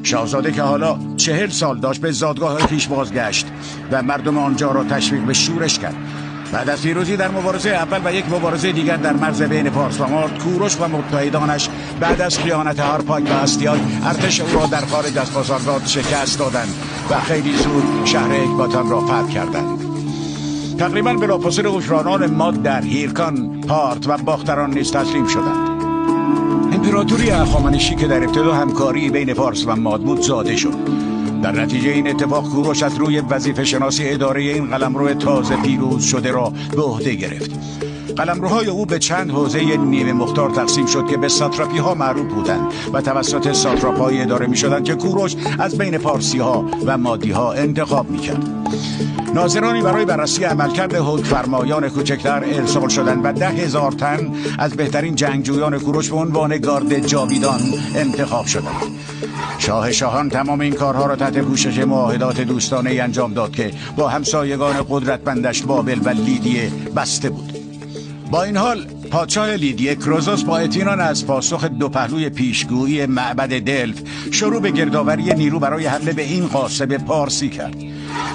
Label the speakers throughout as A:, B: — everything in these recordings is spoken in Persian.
A: شاهزاده که حالا 40 سال داشت به زادگاه خویش بازگشت و مردم آنجا را تشویق به شورش کرد. بعد از پیروزی در مبارزه اول و یک مبارزه دیگر در مرز بین پارس و مارد، کوروش و متحدانش بعد از خیانت هارپاک و استیاگ ارتش او را در خارج از پاسارگاد شکست دادند و خیلی زود شهر اکباتان را فتح کردند. تقریبا بلافاصله اوکراینان ماد در هیرکان، پارت و باختران نیز تسلیم شدند. امپراتوری هخامنشی که در ابتدا همکاری بین پارس و ماد بود زاده شد. در نتیجه این اتفاق کوروش از روی وظیفه شناسی اداره این قلمرو تازه پیروز شده را به عهده گرفت. قلمروهای او به چند حوزه نیمه مختار تقسیم شد که به ساتراپی ها معروف بودند و توسط ساتراپ‌های اداره می شدند که کوروش از بین پارسی ها و مادی ها انتخاب می کرد. ناظرانی برای بررسی عملکرد حکمفرمایان کوچکتر ارسال شدند و 10,000 تن از بهترین جنگجویان کوروش به عنوان گارد جاویدان انتخاب شدند. شاه شاهان تمام این کارها را تحت پوشش معاهدات دوستانه انجام داد که با همسایگان قدرتمندش بابل و لیدیه بسته بود. با این حال پادشاه لیدیه کروزوس با اطمینان از پاسخ دو پهلوی پیشگویی معبد دلف شروع به گردآوری نیرو برای حمله به این قاصد پارسی کرد.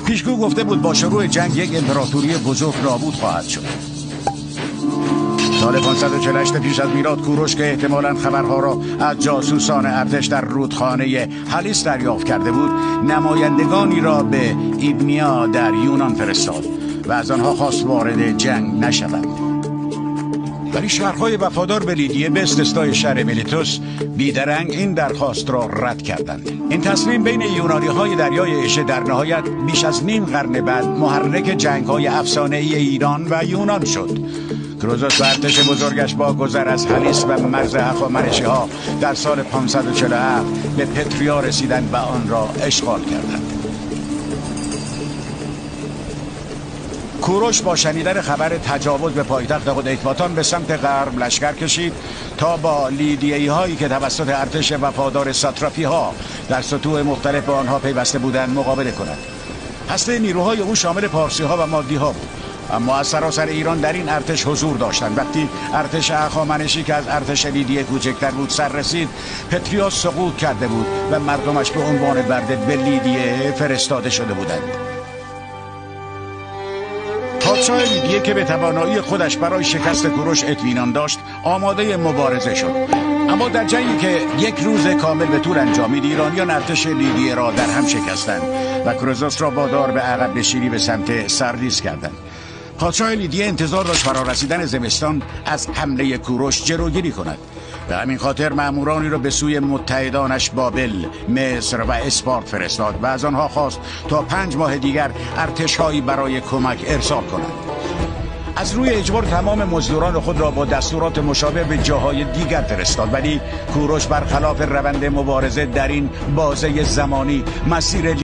A: پیشگو گفته بود با شروع جنگ یک امپراتوری بزرگ نابود خواهد شد. سال 548 پیش از میلاد کوروش که احتمالاً خبرها را از جاسوسان ارتش در رودخانه هلیس دریافت کرده بود، نمایندگانی را به ایبنیا در یونان فرستاد و از آنها خواست وارد جنگ نشوند. ولی شهرهای وفادار به لیدیه به استثنای شهر میلیتوس بیدرنگ این درخواست را رد کردند. این تصمیم بین یونانی‌های دریای اژه در نهایت بیش از نیم قرن بعد محرک جنگ‌های افسانه‌ای ایران و یونان شد. کروزوس و ارتش بزرگش با گذر از هلیس و مرز هخامنشی‌ها در سال 547 به پتریا رسیدند و آن را اشغال کردند. کوروش با شنیدن خبر تجاوز به پایتخت خود اکباتان به سمت غرب لشکر کشید تا با لیدیایی هایی که توسط ارتش وفادار ساتراپی ها در سطوح مختلف به آنها پیوسته بودند مقابله کند. هسته نیروهای او شامل پارسی ها و مادی ها بود، اما از سراسر ایران در این ارتش حضور داشتند. وقتی ارتش هخامنشی که از ارتش لیدیه کوچکتر بود سر رسید، پتریا سقوط کرده بود و مردمش به عنوان برده به لیدیه فرستاده شده بودند. پادشاه لیدیه که به توانایی خودش برای شکست کوروش اطمینان داشت آماده مبارزه شد، اما در جنگی که یک روز کامل به طول انجامید ایرانیان ارتش لیدیه را در هم شکستند و کروزوس را وادار به عقب نشینی به سمت سردیس کردند. پادشاه لیدیه انتظار داشت فرارسیدن زمستان از حمله کوروش جلوگیری کند. به همین خاطر مأمورانی را به سوی متحدانش بابل، مصر و اسپارت فرستاد و از آنها خواست تا 5 ماه دیگر ارتش‌هایی برای کمک ارسال کنند. از روی اجبار تمام مزدوران خود را با دستورات مشابه به جاهای دیگر فرستاد، ولی کوروش برخلاف روند مبارزه در این بازه زمانی مسیر